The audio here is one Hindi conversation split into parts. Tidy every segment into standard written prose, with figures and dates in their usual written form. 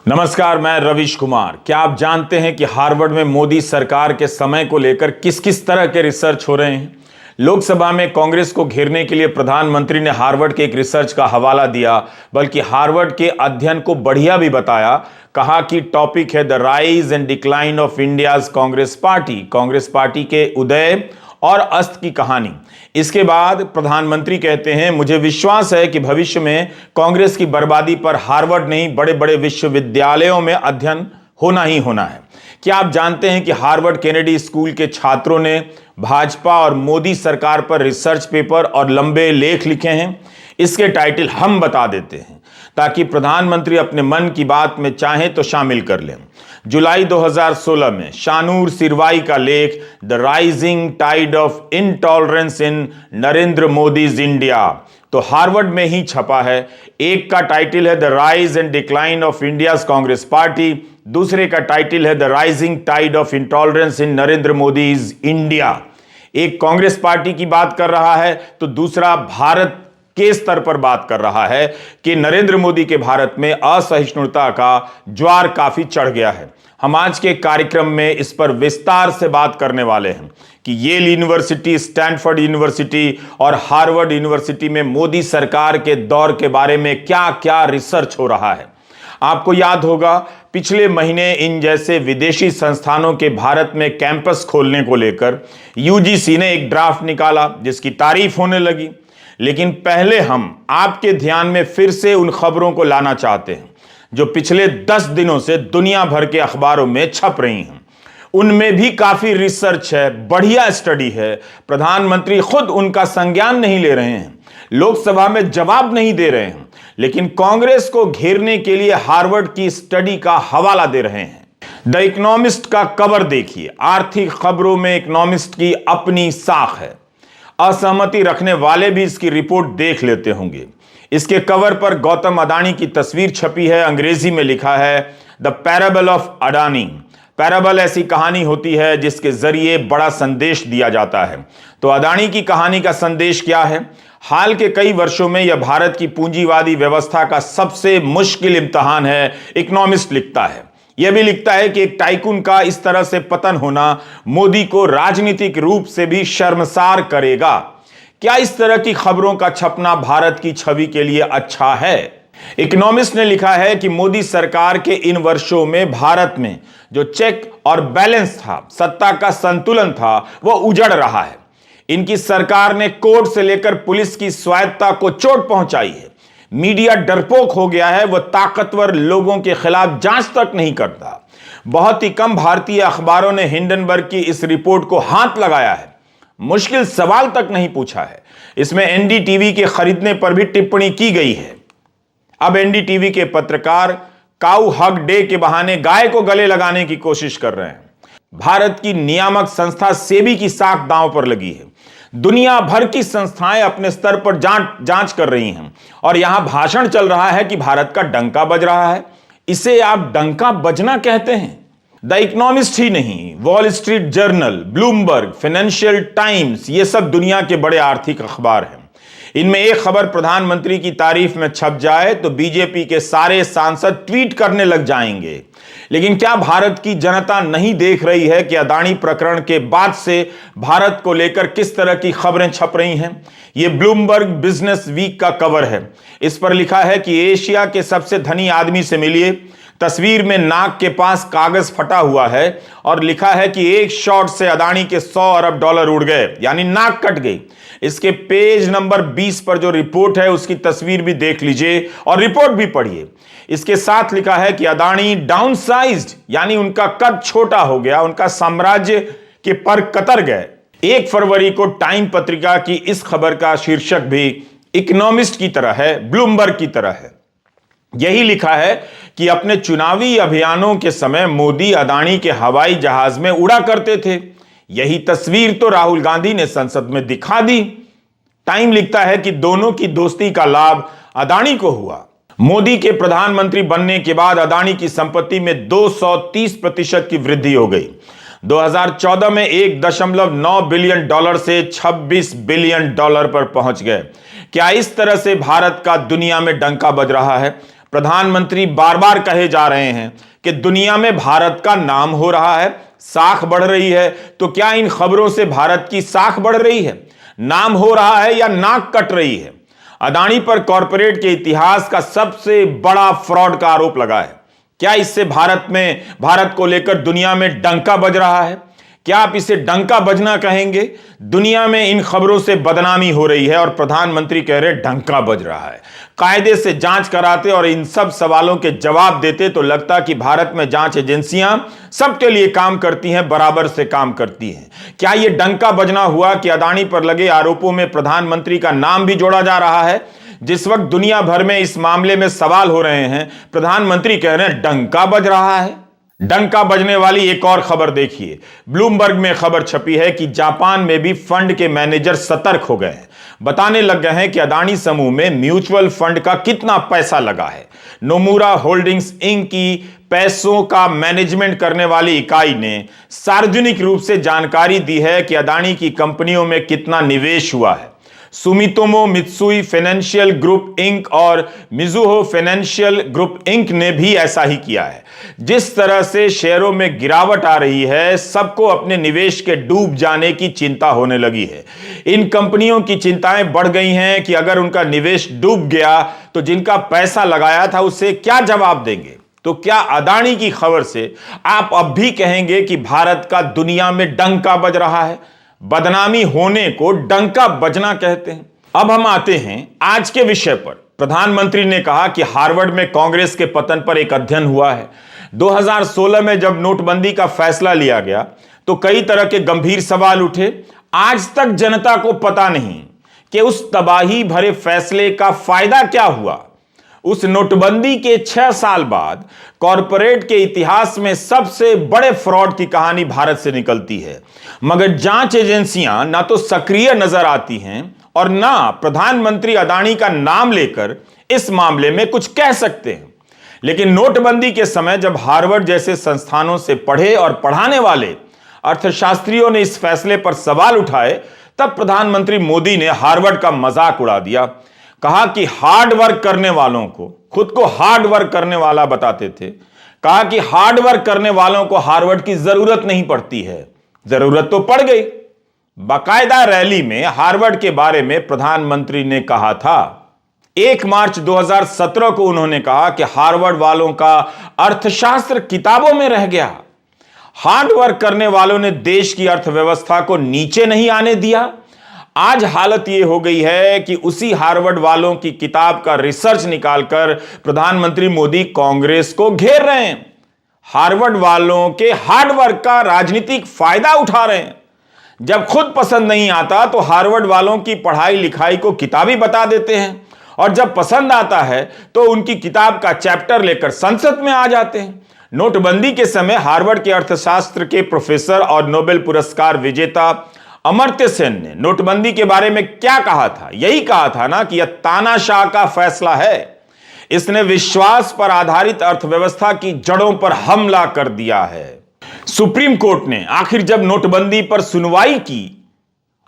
नमस्कार, मैं रविश कुमार। क्या आप जानते हैं कि हार्वर्ड में मोदी सरकार के समय को लेकर किस किस तरह के रिसर्च हो रहे हैं। लोकसभा में कांग्रेस को घेरने के लिए प्रधानमंत्री ने हार्वर्ड के एक रिसर्च का हवाला दिया, बल्कि हार्वर्ड के अध्ययन को बढ़िया भी बताया। कहा कि टॉपिक है the rise and decline of India's Congress party के उदय और अस्त की कहानी। इसके बाद प्रधानमंत्री कहते हैं, मुझे विश्वास है कि भविष्य में कांग्रेस की बर्बादी पर हार्वर्ड नहीं, बड़े बड़े विश्वविद्यालयों में अध्ययन होना ही होना है। क्या आप जानते हैं कि हार्वर्ड केनेडी स्कूल के छात्रों ने भाजपा और मोदी सरकार पर रिसर्च पेपर और लंबे लेख लिखे हैं। इसके टाइटल हम बता देते हैं ताकि प्रधानमंत्री अपने मन की बात में चाहें तो शामिल कर लें। जुलाई 2016 में शानूर सिरवाई का लेख the rising tide of intolerance in Narendra Modi's India तो हार्वर्ड में ही छपा है। एक का टाइटल है the rise and decline of India's Congress party, दूसरे का टाइटल है the rising tide of intolerance in Narendra Modi's India. एक कांग्रेस पार्टी की बात कर रहा है तो दूसरा भारत के स्तर पर बात कर रहा है कि नरेंद्र मोदी के भारत में असहिष्णुता का ज्वार काफी चढ़ गया है। हम आज के कार्यक्रम में इस पर विस्तार से बात करने वाले हैं कि येल यूनिवर्सिटी, स्टैनफोर्ड यूनिवर्सिटी और हार्वर्ड यूनिवर्सिटी में मोदी सरकार के दौर के बारे में क्या क्या रिसर्च हो रहा है। आपको याद होगा, पिछले महीने इन जैसे विदेशी संस्थानों के भारत में कैंपस खोलने को लेकर यूजीसी ने एक ड्राफ्ट निकाला जिसकी तारीफ होने लगी। लेकिन पहले हम आपके ध्यान में फिर से उन खबरों को लाना चाहते हैं जो पिछले 10 दिनों से दुनिया भर के अखबारों में छप रही हैं। उनमें भी काफी रिसर्च है, बढ़िया स्टडी है। प्रधानमंत्री खुद उनका संज्ञान नहीं ले रहे हैं, लोकसभा में जवाब नहीं दे रहे हैं, लेकिन कांग्रेस को घेरने के लिए हार्वर्ड की स्टडी का हवाला दे रहे हैं। द इकोनॉमिस्ट का कवर देखिए। आर्थिक खबरों में इकोनॉमिस्ट की अपनी साख है। असहमति रखने वाले भी इसकी रिपोर्ट देख लेते होंगे। इसके कवर पर गौतम अडानी की तस्वीर छपी है। अंग्रेजी में लिखा है the parable of Adani. Parable ऐसी कहानी होती है जिसके जरिए बड़ा संदेश दिया जाता है। तो अडानी की कहानी का संदेश क्या है? हाल के कई वर्षों में यह भारत की पूंजीवादी व्यवस्था का सबसे मुश्किल इम्तिहान है, इकोनॉमिस्ट लिखता है। यह भी लिखता है कि एक टाइकून का इस तरह से पतन होना मोदी को राजनीतिक रूप से भी शर्मसार करेगा। क्या इस तरह की खबरों का छपना भारत की छवि के लिए अच्छा है? इकोनॉमिस्ट ने लिखा है कि मोदी सरकार के इन वर्षों में भारत में जो चेक और बैलेंस था, सत्ता का संतुलन था, वह उजड़ रहा है। इनकी सरकार ने कोर्ट से लेकर पुलिस की स्वायत्तता को चोट पहुंचाई है। मीडिया डरपोक हो गया है, वह ताकतवर लोगों के खिलाफ जांच तक नहीं करता। बहुत ही कम भारतीय अखबारों ने हिंडनबर्ग की इस रिपोर्ट को हाथ लगाया है, मुश्किल सवाल तक नहीं पूछा है। इसमें एनडीटीवी के खरीदने पर भी टिप्पणी की गई है। अब एनडीटीवी के पत्रकार काऊ हग डे के बहाने गाय को गले लगाने की कोशिश कर रहे हैं। भारत की नियामक संस्था सेबी की साख दांव पर लगी है। दुनिया भर की संस्थाएं अपने स्तर पर जांच कर रही हैं और यहां भाषण चल रहा है कि भारत का डंका बज रहा है। इसे आप डंका बजना कहते हैं? द इकोनॉमिस्ट ही नहीं, wall street journal, Bloomberg, financial times, ये सब दुनिया के बड़े आर्थिक अखबार हैं। इनमें एक खबर प्रधानमंत्री की तारीफ में छप जाए तो बीजेपी के सारे सांसद ट्वीट करने लग जाएंगे। लेकिन क्या भारत की जनता नहीं देख रही है कि अडानी प्रकरण के बाद से भारत को लेकर किस तरह की खबरें छप रही हैं? यह ब्लूमबर्ग बिजनेस वीक का कवर है। इस पर लिखा है कि एशिया के सबसे धनी आदमी से मिलिए। तस्वीर में नाक के पास कागज फटा हुआ है और लिखा है कि एक शॉट से अडानी के 100 अरब डॉलर उड़ गए, यानी नाक कट गई। इसके पेज नंबर 20 पर जो रिपोर्ट है उसकी तस्वीर भी देख लीजिए और रिपोर्ट भी पढ़िए। इसके साथ लिखा है कि अडानी डाउनसाइज्ड, यानी उनका कद छोटा हो गया, उनका साम्राज्य के पर कतर गए। 1 फरवरी को टाइम पत्रिका की इस खबर का शीर्षक भी इकोनॉमिस्ट की तरह है, ब्लूमबर्ग की तरह है। यही लिखा है कि अपने चुनावी अभियानों के समय मोदी अडानी के हवाई जहाज में उड़ा करते थे। यही तस्वीर तो राहुल गांधी ने संसद में दिखा दी। टाइम लिखता है कि दोनों की दोस्ती का लाभ अडानी को हुआ। मोदी के प्रधानमंत्री बनने के बाद अडानी की संपत्ति में 230% की वृद्धि हो गई। 2014 में 1.9 बिलियन डॉलर से 26 बिलियन डॉलर पर पहुंच गए। क्या इस तरह से भारत का दुनिया में डंका बज रहा है? प्रधानमंत्री बार बार कहे जा रहे हैं कि दुनिया में भारत का नाम हो रहा है, साख बढ़ रही है। तो क्या इन खबरों से भारत की साख बढ़ रही है, नाम हो रहा है, या नाक कट रही है? अदानी पर कॉरपोरेट के इतिहास का सबसे बड़ा फ्रॉड का आरोप लगा है। क्या इससे भारत को लेकर दुनिया में डंका बज रहा है? क्या आप इसे डंका बजना कहेंगे? दुनिया में इन खबरों से बदनामी हो रही है और प्रधानमंत्री कह रहे डंका बज रहा है। कायदे से जांच कराते और इन सब सवालों के जवाब देते तो लगता कि भारत में जांच एजेंसियां सबके लिए काम करती हैं, बराबर से काम करती हैं। क्या यह डंका बजना हुआ कि अदानी पर लगे आरोपों में प्रधानमंत्री का नाम भी जोड़ा जा रहा है? जिस वक्त दुनिया भर में इस मामले में सवाल हो रहे हैं, प्रधानमंत्री कह रहे हैं डंका बज रहा है। डंका बजने वाली एक और खबर देखिए। ब्लूमबर्ग में खबर छपी है कि जापान में भी फंड के मैनेजर सतर्क हो गए हैं, बताने लग गए हैं कि अदानी समूह में म्यूचुअल फंड का कितना पैसा लगा है। नोमुरा होल्डिंग्स इंक की पैसों का मैनेजमेंट करने वाली इकाई ने सार्वजनिक रूप से जानकारी दी है कि अदानी की कंपनियों में कितना निवेश हुआ है। Sumitomo Mitsui financial group Inc और मिजुहो फाइनेंशियल ग्रुप इंक ने भी ऐसा ही किया है। जिस तरह से शेयरों में गिरावट आ रही है, सबको अपने निवेश के डूब जाने की चिंता होने लगी है। इन कंपनियों की चिंताएं बढ़ गई हैं कि अगर उनका निवेश डूब गया तो जिनका पैसा लगाया था उसे क्या जवाब देंगे? तो क्या अदानी की खबर से आप अब भी कहेंगे कि भारत का दुनिया में डंका बज रहा है? बदनामी होने को डंका बजना कहते हैं। अब हम आते हैं आज के विषय पर। प्रधानमंत्री ने कहा कि हार्वर्ड में कांग्रेस के पतन पर एक अध्ययन हुआ है। 2016 में जब नोटबंदी का फैसला लिया गया तो कई तरह के गंभीर सवाल उठे। आज तक जनता को पता नहीं कि उस तबाही भरे फैसले का फायदा क्या हुआ। उस नोटबंदी के 6 साल बाद कॉरपोरेट के इतिहास में सबसे बड़े फ्रॉड की कहानी भारत से निकलती है, मगर जांच एजेंसियां ना तो सक्रिय नजर आती हैं और ना प्रधानमंत्री अदानी का नाम लेकर इस मामले में कुछ कह सकते हैं। लेकिन नोटबंदी के समय जब हार्वर्ड जैसे संस्थानों से पढ़े और पढ़ाने वाले अर्थशास्त्रियों ने इस फैसले पर सवाल उठाए, तब प्रधानमंत्री मोदी ने हार्वर्ड का मजाक उड़ा दिया। कहा कि हार्ड वर्क करने वालों को, खुद को हार्ड वर्क करने वाला बताते थे, कहा कि हार्ड वर्क करने वालों को हार्वर्ड की जरूरत नहीं पड़ती है। जरूरत तो पड़ गई। बाकायदा रैली में हार्वर्ड के बारे में प्रधानमंत्री ने कहा था। 1 मार्च 2017 को उन्होंने कहा कि हार्वर्ड वालों का अर्थशास्त्र किताबों में रह गया। हार्ड वर्क करने वालों ने देश की अर्थव्यवस्था को नीचे नहीं आने दिया। आज हालत यह हो गई है कि उसी हार्वर्ड वालों की किताब का रिसर्च निकालकर प्रधानमंत्री मोदी कांग्रेस को घेर रहे हैं। हार्वर्ड वालों के हार्ड वर्क का राजनीतिक फायदा उठा रहे हैं। जब खुद पसंद नहीं आता तो हार्वर्ड वालों की पढ़ाई लिखाई को किताबी बता देते हैं, और जब पसंद आता है तो उनकी किताब का चैप्टर लेकर संसद में आ जाते हैं। नोटबंदी के समय हार्वर्ड के अर्थशास्त्र के प्रोफेसर और नोबेल पुरस्कार विजेता अमर्त्य सेन ने नोटबंदी के बारे में क्या कहा था? यही कहा था ना कि यह तानाशाह का फैसला है। इसने विश्वास पर आधारित अर्थव्यवस्था की जड़ों पर हमला कर दिया है। सुप्रीम कोर्ट ने आखिर जब नोटबंदी पर सुनवाई की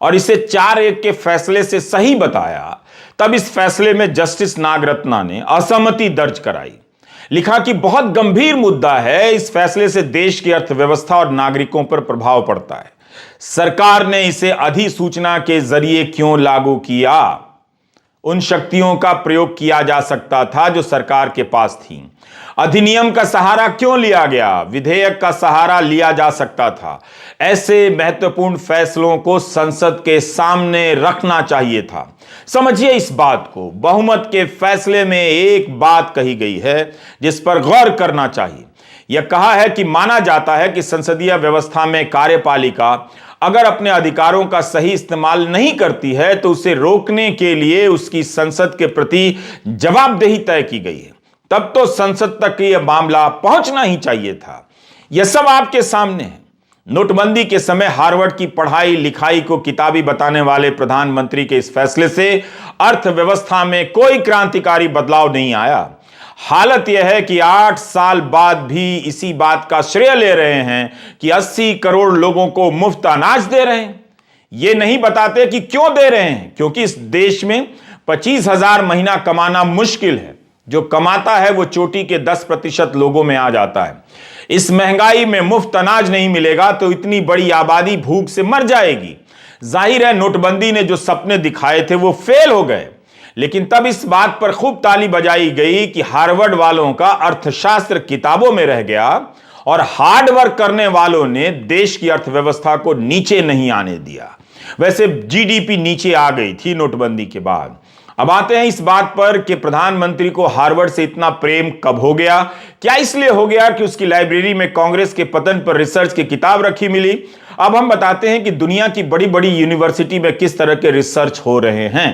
और इसे 4-1 के फैसले से सही बताया, तब इस फैसले में जस्टिस नागरत्ना ने असहमति दर्ज कराई। लिखा कि बहुत गंभीर मुद्दा है, इस फैसले से देश की अर्थव्यवस्था और नागरिकों पर प्रभाव पड़ता है। सरकार ने इसे अधिसूचना के जरिए क्यों लागू किया? उन शक्तियों का प्रयोग किया जा सकता था जो सरकार के पास थी। अधिनियम का सहारा क्यों लिया गया? विधेयक का सहारा लिया जा सकता था। ऐसे महत्वपूर्ण फैसलों को संसद के सामने रखना चाहिए था। समझिए इस बात को। बहुमत के फैसले में एक बात कही गई है जिस पर गौर करना चाहिए। यह कहा है कि माना जाता है कि संसदीय व्यवस्था में कार्यपालिका अगर अपने अधिकारों का सही इस्तेमाल नहीं करती है तो उसे रोकने के लिए उसकी संसद के प्रति जवाबदेही तय की गई है। तब तो संसद तक यह मामला पहुंचना ही चाहिए था। यह सब आपके सामने है। नोटबंदी के समय हार्वर्ड की पढ़ाई लिखाई को किताबी बताने वाले प्रधानमंत्री के इस फैसले से अर्थव्यवस्था में कोई क्रांतिकारी बदलाव नहीं आया। हालत यह है कि 8 साल बाद भी इसी बात का श्रेय ले रहे हैं कि 80 करोड़ लोगों को मुफ्त अनाज दे रहे हैं। यह नहीं बताते कि क्यों दे रहे हैं, क्योंकि इस देश में 25,000 महीना कमाना मुश्किल है। जो कमाता है वो चोटी के 10% लोगों में आ जाता है। इस महंगाई में मुफ्त अनाज नहीं मिलेगा तो इतनी बड़ी आबादी भूख से मर जाएगी। जाहिर है नोटबंदी ने जो सपने दिखाए थे वो फेल हो गए, लेकिन तब इस बात पर खूब ताली बजाई गई कि हार्वर्ड वालों का अर्थशास्त्र किताबों में रह गया और हार्ड वर्क करने वालों ने देश की अर्थव्यवस्था को नीचे नहीं आने दिया। वैसे जीडीपी नीचे आ गई थी नोटबंदी के बाद। अब आते हैं इस बात पर कि प्रधानमंत्री को हार्वर्ड से इतना प्रेम कब हो गया। क्या इसलिए हो गया कि उसकी लाइब्रेरी में कांग्रेस के पतन पर रिसर्च की किताब रखी मिली? अब हम बताते हैं कि दुनिया की बड़ी बड़ी यूनिवर्सिटी में किस तरह के रिसर्च हो रहे हैं।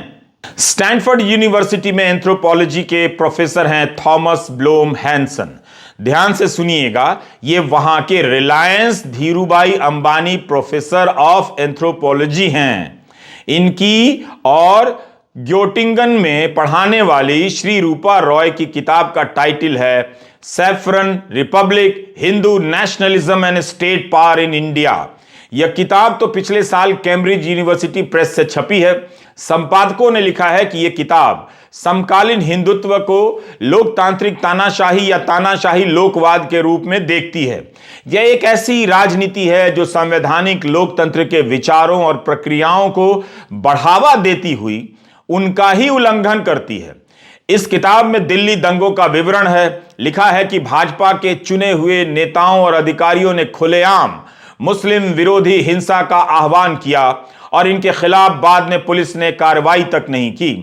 स्टैनफोर्ड यूनिवर्सिटी में एंथ्रोपोलॉजी के प्रोफेसर हैं थॉमस ब्लोम हैंसन। ध्यान से सुनिएगा, ये वहां के Reliance Dhirubhai Ambani professor of anthropology हैं। इनकी और ग्योटिंगन में पढ़ाने वाली श्री रूपा रॉय की किताब का टाइटल है saffron Republic, Hindu nationalism and state power in India. यह किताब तो पिछले साल कैम्ब्रिज यूनिवर्सिटी प्रेस से छपी है। संपादकों ने लिखा है कि यह किताब समकालीन हिंदुत्व को लोकतांत्रिक तानाशाही या तानाशाही लोकवाद के रूप में देखती है। यह एक ऐसी राजनीति है जो संवैधानिक लोकतंत्र के विचारों और प्रक्रियाओं को बढ़ावा देती हुई उनका ही उल्लंघन करती है। इस किताब में दिल्ली दंगों का विवरण है। लिखा है कि भाजपा के चुने हुए नेताओं और अधिकारियों ने खुलेआम मुस्लिम विरोधी हिंसा का आह्वान किया और इनके खिलाफ बाद में पुलिस ने कार्रवाई तक नहीं की।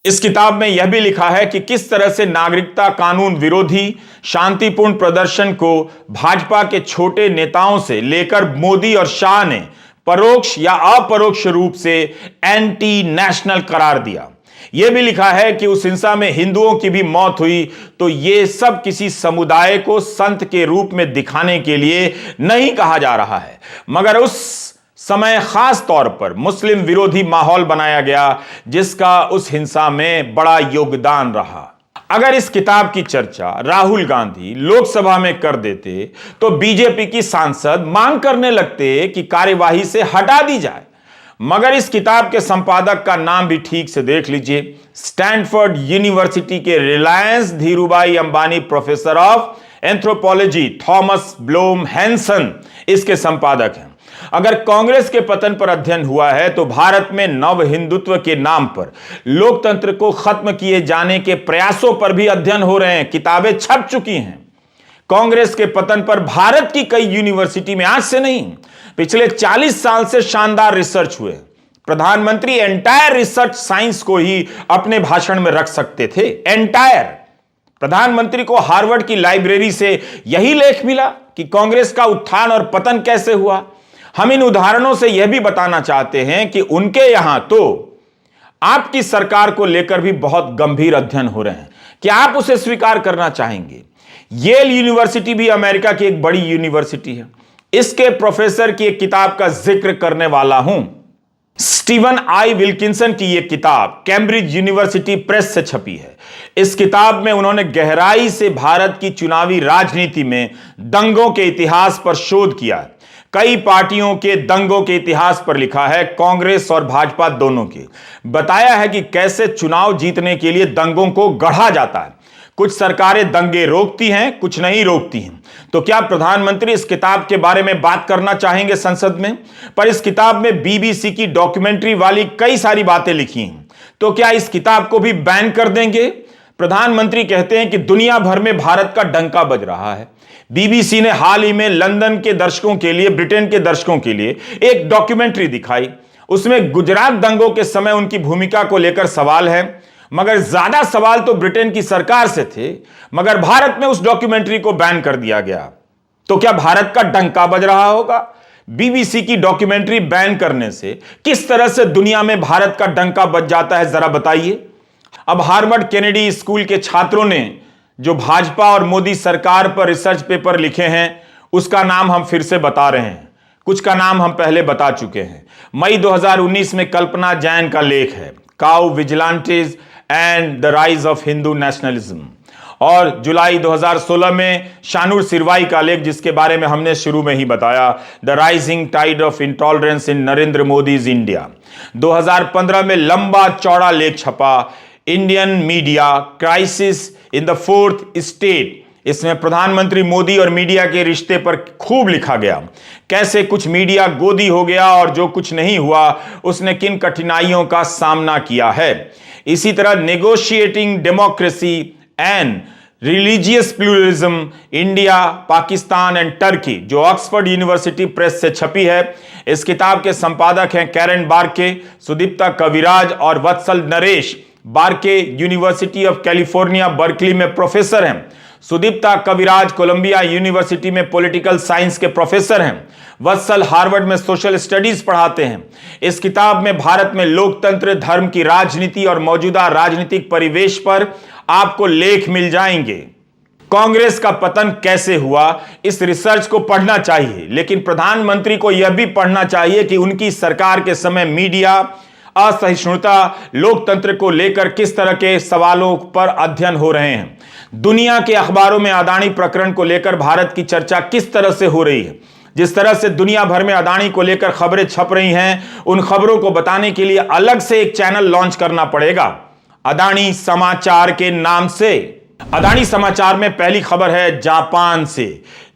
इस किताब में यह भी लिखा है कि किस तरह से नागरिकता कानून विरोधी शांतिपूर्ण प्रदर्शन को भाजपा के छोटे नेताओं से लेकर मोदी और शाह ने परोक्ष या अपरोक्ष रूप से एंटी नेशनल करार दिया। यह भी लिखा है कि उस हिंसा में हिंदुओं की भी मौत हुई तो यह सब किसी समुदाय को संत के रूप में दिखाने के लिए नहीं कहा जा रहा है, मगर उस समय खास तौर पर मुस्लिम विरोधी माहौल बनाया गया जिसका उस हिंसा में बड़ा योगदान रहा। अगर इस किताब की चर्चा राहुल गांधी लोकसभा में कर देते तो बीजेपी की सांसद मांग करने लगते कि कार्यवाही से हटा दी जाए, मगर इस किताब के संपादक का नाम भी ठीक से देख लीजिए। स्टैनफोर्ड यूनिवर्सिटी के Reliance Dhirubhai Ambani professor of anthropology Thomas Blom Hansen इसके संपादक हैं। अगर कांग्रेस के पतन पर अध्ययन हुआ है तो भारत में नव हिंदुत्व के नाम पर लोकतंत्र को खत्म किए जाने के प्रयासों पर भी अध्ययन हो रहे हैं। किताबें छप चुकी हैं। कांग्रेस के पतन पर भारत की कई यूनिवर्सिटी में आज से नहीं पिछले 40 साल से शानदार रिसर्च हुए। प्रधानमंत्री एंटायर रिसर्च साइंस को ही अपने भाषण में रख सकते थे। एंटायर प्रधानमंत्री को हार्वर्ड की लाइब्रेरी से यही लेख मिला कि कांग्रेस का उत्थान और पतन कैसे हुआ। हम इन उदाहरणों से यह भी बताना चाहते हैं कि उनके यहां तो आपकी सरकार को लेकर भी बहुत गंभीर अध्ययन हो रहे हैं। क्या आप उसे स्वीकार करना चाहेंगे? येल यूनिवर्सिटी भी अमेरिका की एक बड़ी यूनिवर्सिटी है। इसके प्रोफेसर की एक किताब का जिक्र करने वाला हूं। स्टीवन आई विल्किंसन की यह किताब कैम्ब्रिज यूनिवर्सिटी प्रेस से छपी है। इस किताब में उन्होंने गहराई से भारत की चुनावी राजनीति में दंगों के इतिहास पर शोध किया। कई पार्टियों के दंगों के इतिहास पर लिखा है, कांग्रेस और भाजपा दोनों के। बताया है कि कैसे चुनाव जीतने के लिए दंगों को गढ़ा जाता है। कुछ सरकारें दंगे रोकती हैं, कुछ नहीं रोकती हैं। तो क्या प्रधानमंत्री इस किताब के बारे में बात करना चाहेंगे संसद में? पर इस किताब में बीबीसी की डॉक्यूमेंट्री वाली कई सारी बातें लिखी हैं। तो क्या इस किताब को भी बैन कर देंगे? प्रधानमंत्री कहते हैं कि दुनिया भर में भारत का डंका बज रहा है। बीबीसी ने हाल ही में लंदन के दर्शकों के लिए, ब्रिटेन के दर्शकों के लिए एक डॉक्यूमेंट्री दिखाई। उसमें गुजरात दंगों के समय उनकी भूमिका को लेकर सवाल है, मगर ज्यादा सवाल तो ब्रिटेन की सरकार से थे। मगर भारत में उस डॉक्यूमेंट्री को बैन कर दिया गया। तो क्या भारत का डंका बज रहा होगा? बीबीसी की डॉक्यूमेंट्री बैन करने से किस तरह से दुनिया में भारत का डंका बज जाता है, जरा बताइए। अब हार्वर्ड केनेडी स्कूल के छात्रों ने जो भाजपा और मोदी सरकार पर रिसर्च पेपर लिखे हैं उसका नाम हम फिर से बता रहे हैं। कुछ का नाम हम पहले बता चुके हैं। मई 2019 में कल्पना जैन का लेख है cow vigilantes and the rise of Hindu nationalism, और जुलाई 2016 में शानूर सिरवाई का लेख जिसके बारे में हमने शुरू में ही बताया, the rising tide of intolerance in Narendra Modi's India. 2015 में लंबा चौड़ा लेख छपा Indian media crisis in the fourth state. इसमें प्रधानमंत्री मोदी और मीडिया के रिश्ते पर खूब लिखा गया, कैसे कुछ मीडिया गोदी हो गया और जो कुछ नहीं हुआ उसने किन कठिनाइयों का सामना किया है। इसी तरह negotiating democracy and religious pluralism India, Pakistan and Turkey, जो ऑक्सफोर्ड यूनिवर्सिटी प्रेस से छपी है। इस किताब के संपादक हैं कैरन बार्के, सुदीप्ता कविराज और वत्सल नरेश। बार्के यूनिवर्सिटी ऑफ कैलिफोर्निया बर्कली में प्रोफेसर हैं। सुदीप्ता कविराज कोलंबिया यूनिवर्सिटी में पॉलिटिकल साइंस के प्रोफेसर हैं। वत्सल हार्वर्ड में सोशल स्टडीज पढ़ाते हैं। इस किताब में भारत में लोकतंत्र, धर्म की राजनीति और मौजूदा राजनीतिक परिवेश पर आपको लेख मिल जाएंगे। कांग्रेस का पतन कैसे हुआ, इस रिसर्च को पढ़ना चाहिए, लेकिन प्रधानमंत्री को यह भी पढ़ना चाहिए कि उनकी सरकार के समय मीडिया, असहिष्णुता, लोकतंत्र को लेकर किस तरह के सवालों पर अध्ययन हो रहे हैं। दुनिया के अखबारों में अदानी प्रकरण को लेकर भारत की चर्चा किस तरह से हो रही है। जिस तरह से दुनिया भर में अदानी को लेकर खबरें छप रही हैं, उन खबरों को बताने के लिए अलग से एक चैनल लॉन्च करना पड़ेगा, अदानी समाचार के नाम से। अदानी समाचार में पहली खबर है जापान से।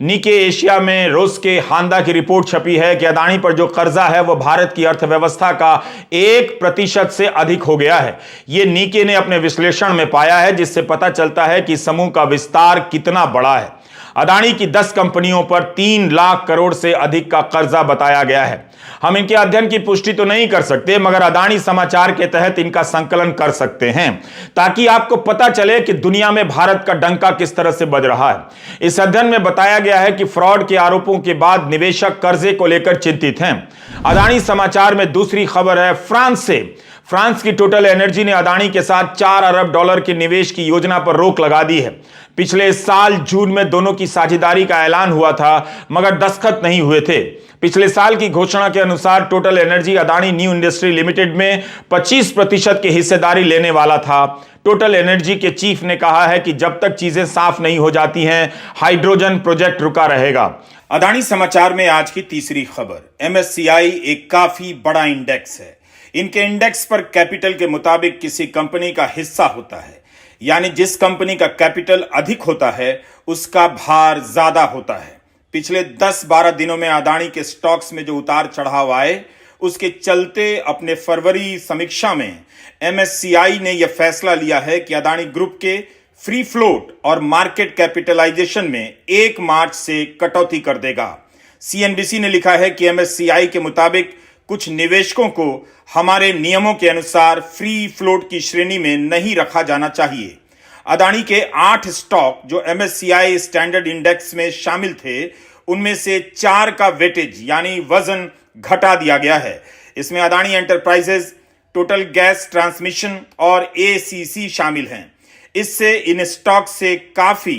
निके एशिया में रोज के हांदा की रिपोर्ट छपी है कि अदानी पर जो कर्जा है वह भारत की अर्थव्यवस्था का 1% से अधिक हो गया है। यह निके ने अपने विश्लेषण में पाया है, जिससे पता चलता है कि समूह का विस्तार कितना बड़ा है। अदानी की 10 कंपनियों पर 3 लाख करोड़ से अधिक का कर्जा बताया गया है। हम इनके अध्ययन की पुष्टि तो नहीं कर सकते, मगर अदानी समाचार के तहत इनका संकलन कर सकते हैं, ताकि आपको पता चले कि दुनिया में भारत का डंका किस तरह से बज रहा है। इस अध्ययन में बताया गया है कि फ्रॉड के आरोपों के बाद निवेशक कर्जे को लेकर चिंतित हैं। अदानी समाचार में दूसरी खबर है फ्रांस से। फ्रांस की टोटल एनर्जी ने अदानी के साथ $4 अरब के निवेश की योजना पर रोक लगा दी है। पिछले साल जून में दोनों की साझेदारी का ऐलान हुआ था, मगर दस्तखत नहीं हुए थे। पिछले साल की घोषणा के अनुसार total energy Adani new industry limited में 25% की हिस्सेदारी लेने वाला था। टोटल एनर्जी के चीफ ने कहा है कि जब तक चीजें साफ नहीं हो जाती हैं, हाइड्रोजन प्रोजेक्ट रुका रहेगा। अदानी समाचार में आज की तीसरी खबर, एमएससीआई एक काफी बड़ा इंडेक्स है। इनके इंडेक्स पर कैपिटल के मुताबिक किसी कंपनी का हिस्सा होता है, यानी जिस कंपनी का कैपिटल अधिक होता है उसका भार ज्यादा होता है। पिछले 10-12 दिनों में अदानी के स्टॉक्स में जो उतार चढ़ाव आए, उसके चलते अपने फरवरी समीक्षा में एमएससीआई ने यह फैसला लिया है कि अदानी ग्रुप के फ्री फ्लोट और मार्केट कैपिटलाइजेशन में 1 मार्च से कटौती कर देगा। सीएनबीसी ने लिखा है कि एमएससीआई के मुताबिक कुछ निवेशकों को हमारे नियमों के अनुसार फ्री फ्लोट की श्रेणी में नहीं रखा जाना चाहिए। अदानी के 8 स्टॉक जो एमएससीआई स्टैंडर्ड इंडेक्स में शामिल थे, उनमें से 4 का वेटेज यानी वजन घटा दिया गया है। इसमें Adani enterprises, total gas transmission और एसीसी शामिल हैं। इससे इन स्टॉक से काफी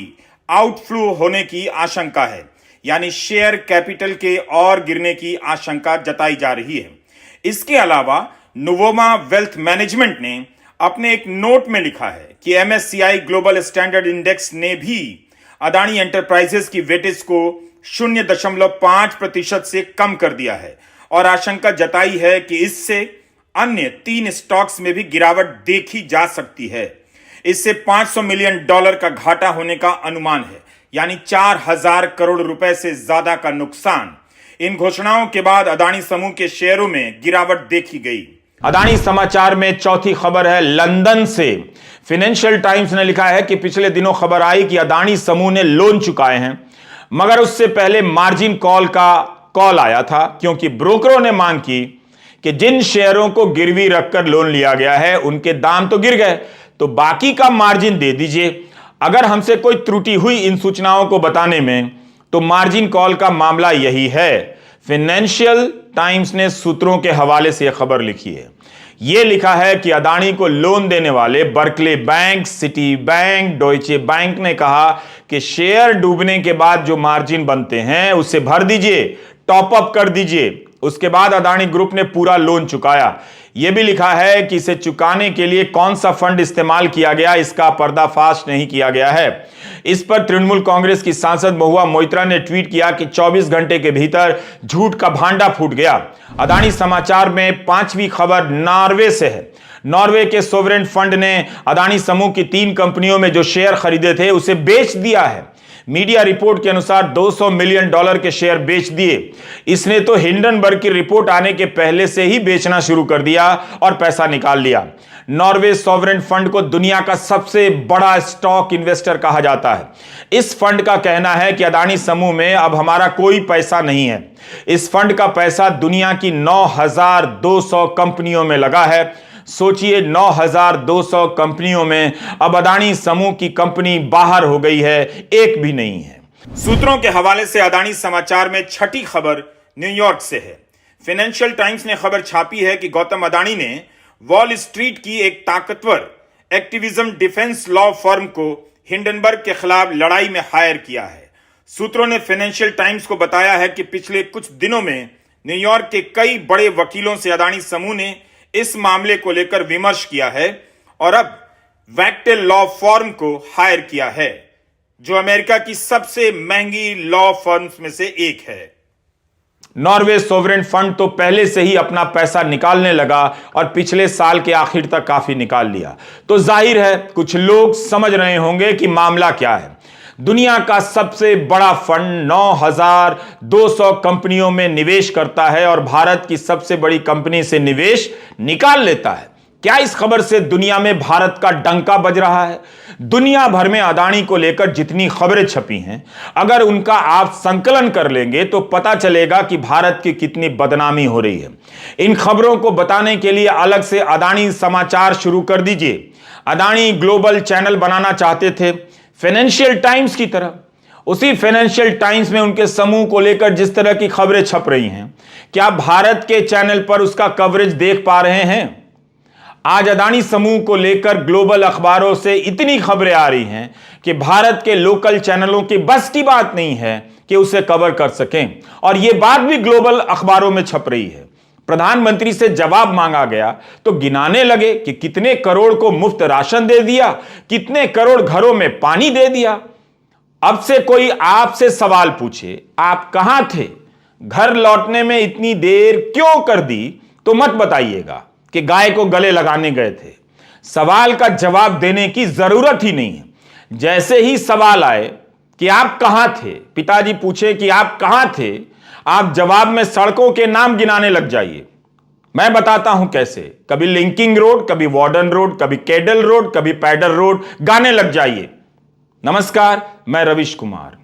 आउटफ्लो होने की आशंका है, यानी शेयर कैपिटल के और गिरने की आशंका जताई जा रही है। इसके अलावा नुवोमा वेल्थ मैनेजमेंट ने अपने एक नोट में लिखा है कि एमएससीआई ग्लोबल स्टैंडर्ड इंडेक्स ने भी अदानी एंटरप्राइजेस की वेटेज को 0.5% से कम कर दिया है और आशंका जताई है कि इससे अन्य 3 स्टॉक्स में भी गिरावट देखी जा सकती है। इससे $500 मिलियन का घाटा होने का अनुमान है, यानी 4000 करोड़ रुपए से ज्यादा का नुकसान। इन घोषणाओं के बाद अदानी समूह के शेयरों में गिरावट देखी गई। अदानी समाचार में चौथी खबर है लंदन से। फाइनेंशियल टाइम्स ने लिखा है कि पिछले दिनों खबर आई कि अदानी समूह ने लोन चुकाए हैं, मगर उससे पहले मार्जिन कॉल का कॉल आया था, क्योंकि ब्रोकरों ने मांग की कि जिन शेयरों को गिरवी रखकर लोन लिया गया है उनके दाम तो गिर गए, तो बाकी का मार्जिन दे दीजिए। अगर हमसे कोई त्रुटि हुई इन सूचनाओं को बताने में, तो मार्जिन कॉल का मामला यही है। फाइनेंशियल टाइम्स ने सूत्रों के हवाले से यह खबर लिखी है। यह लिखा है कि अदानी को लोन देने वाले Berkeley bank, city bank, Deutsche bank ने कहा कि शेयर डूबने के बाद जो मार्जिन बनते हैं उसे भर दीजिए, टॉप अप कर दीजिए। उसके बाद अदानी ग्रुप ने पूरा लोन चुकाया। यह भी लिखा है कि इसे चुकाने के लिए कौन सा फंड इस्तेमाल किया गया, इसका पर्दाफाश नहीं किया गया है। इस पर तृणमूल कांग्रेस की सांसद महुआ मोइत्रा ने ट्वीट किया कि 24 घंटे के भीतर झूठ का भांडा फूट गया। अदानी समाचार में 5वीं खबर नॉर्वे से है। नॉर्वे के सोवरेन फंड ने अदानी समूह की 3 कंपनियों में जो शेयर खरीदे थे उसे बेच दिया है। मीडिया रिपोर्ट के अनुसार $200 मिलियन के शेयर बेच दिए। इसने तो हिंडनबर्ग की रिपोर्ट आने के पहले से ही बेचना शुरू कर दिया और पैसा निकाल लिया। नॉर्वे सॉवरेन फंड को दुनिया का सबसे बड़ा स्टॉक इन्वेस्टर कहा जाता है। इस फंड का कहना है कि अदानी समूह में अब हमारा कोई पैसा नहीं है। इस फंड का पैसा दुनिया की 9,200 कंपनियों में लगा है। सोचिए, 9,200 कंपनियों में अब अदानी समूह की कंपनी बाहर हो गई है, एक भी नहीं है। सूत्रों के हवाले से अदानी समाचार में छठी खबर न्यूयॉर्क से है। फाइनेंशियल टाइम्स ने खबर छापी है कि गौतम अदानी ने वॉल स्ट्रीट की एक ताकतवर एक्टिविज्म डिफेंस लॉ फर्म को हिंडनबर्ग के खिलाफ लड़ाई में हायर किया है। सूत्रों ने फाइनेंशियल टाइम्स को बताया है कि पिछले कुछ दिनों में न्यूयॉर्क के कई बड़े वकीलों से अदानी समूह ने इस मामले को लेकर विमर्श किया है और अब वैक्टेल लॉ फर्म को हायर किया है, जो अमेरिका की सबसे महंगी लॉ फर्म्स में से एक है। नॉर्वे सोवरेन फंड तो पहले से ही अपना पैसा निकालने लगा और पिछले साल के आखिर तक काफी निकाल लिया। तो जाहिर है कुछ लोग समझ रहे होंगे कि मामला क्या है। दुनिया का सबसे बड़ा फंड 9,200 कंपनियों में निवेश करता है और भारत की सबसे बड़ी कंपनी से निवेश निकाल लेता है। क्या इस खबर से दुनिया में भारत का डंका बज रहा है? दुनिया भर में अदानी को लेकर जितनी खबरें छपी हैं, अगर उनका आप संकलन कर लेंगे तो पता चलेगा कि भारत की कितनी बदनामी हो रही है। इन खबरों को बताने के लिए अलग से अदानी समाचार शुरू कर दीजिए। अदानी ग्लोबल चैनल बनाना चाहते थे, फाइनेंशियल टाइम्स की तरह। उसी फाइनेंशियल टाइम्स में उनके समूह को लेकर जिस तरह की खबरें छप रही हैं, क्या भारत के चैनल पर उसका कवरेज देख पा रहे हैं? आज अदानी समूह को लेकर ग्लोबल अखबारों से इतनी खबरें आ रही हैं कि भारत के लोकल चैनलों की बस की बात नहीं है कि उसे कवर कर सकें, और यह बात भी ग्लोबल अखबारों में छप रही है। प्रधानमंत्री से जवाब मांगा गया तो गिनाने लगे कि कितने करोड़ को मुफ्त राशन दे दिया, कितने करोड़ घरों में पानी दे दिया। अब से कोई आपसे सवाल पूछे, आप कहां थे, घर लौटने में इतनी देर क्यों कर दी, तो मत बताइएगा कि गाय को गले लगाने गए थे। सवाल का जवाब देने की जरूरत ही नहीं है। जैसे ही सवाल आए कि आप कहां थे, पिताजी पूछे कि आप कहां थे, आप जवाब में सड़कों के नाम गिनाने लग जाइए। मैं बताता हूं कैसे। कभी लिंकिंग रोड, कभी वार्डन रोड, कभी केडल रोड, कभी पैडल रोड गाने लग जाइए। नमस्कार, मैं रविश कुमार।